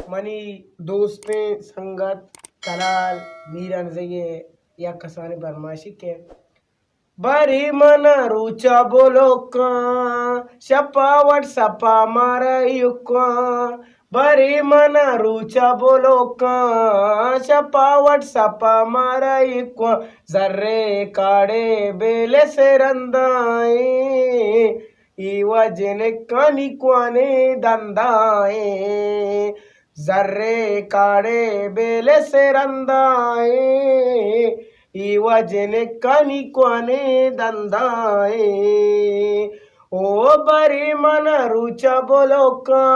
Money दोस्तें संगत तलाल मीरन जये या कसाने बरमाशी के बरी मन रुचा बोलो का शपावट सपा मारा युका बरी मन रुचा बोलो का शपावट सपा मारा युका जर्रे काड़े बेले से रंदाए इवजने कनी क्वाने दंदाए जर्रे काड़े बेले से रंदाए इवजने कनी क्वाने दंदाए ओ बरी मन रुचा बोलो का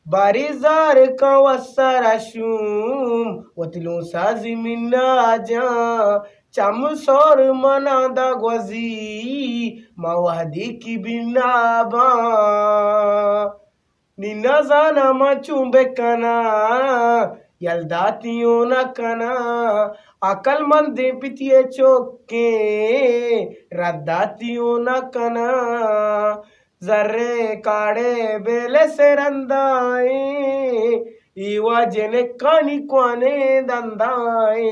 बरी जार का वसरशुम वतलू साजी मिन्ना जा चम सोर मना दा ग्वजी मवहदी की बिनाबा निना जाना मचुंबे कना यल्दातियों न कना अकल मंदे पितिये चोके रद्दातियों न कना जर्रे काड़े बेले से रंदाए इवा जने कानी क्वाने दंदाए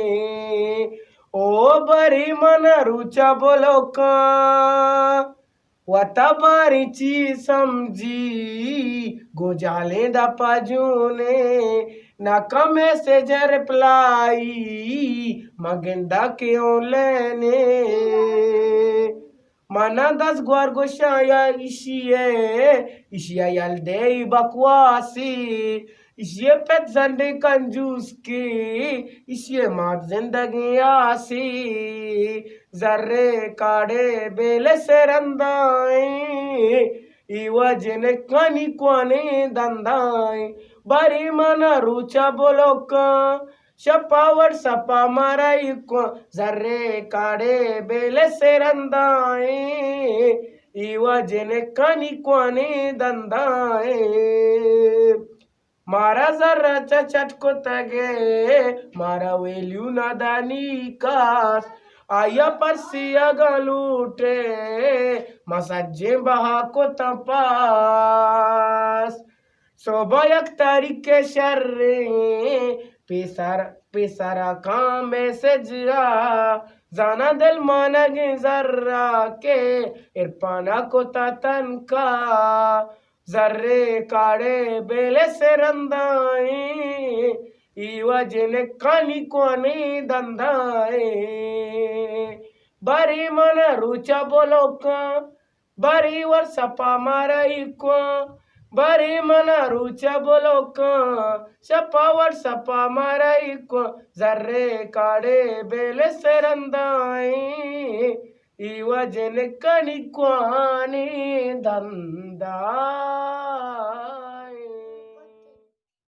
ओ बरी मन रुचा बोलो का वतबारीची समजी गोजाले दा पाजूने नकमे से जर प्लाई मगेंदा क्यों लेने मना 10 ग्वार गोशाया इशिया यल्दे बकवासी इशिये पेट जंडे कंजूस की इशिये मार जिंदगी आसी जर्रे काड़े बेले से रंदाए इवजने कनी क्वाने दंदाए बरी मन रुचा बोलो का शपावट सपा मारा इको जर्रे काड़े बेले से रंदाए इवजने कनी क्वाने दंदाए मारा जर्रा चटको तगे मारा वेल्यू नादानी कास आया परसिया गलूटे मसज्जे बहा को तपास सोबयक तारीके शर्रे पेसारा काम मैसेज जाना दिल मानगे जर्रा के इरपाना को तन का जर्रे काड़े बेले से रंदाए इवजने कानी क्वाने दंदाए बरी मन रुचा बोलो का बरी वर सपा मारा इको बरी मन रुचा बोलो का शपावट सपा मारा इको जर्रे काड़े बेले से रंदाए इवजने कानी क्वाने दंदाए।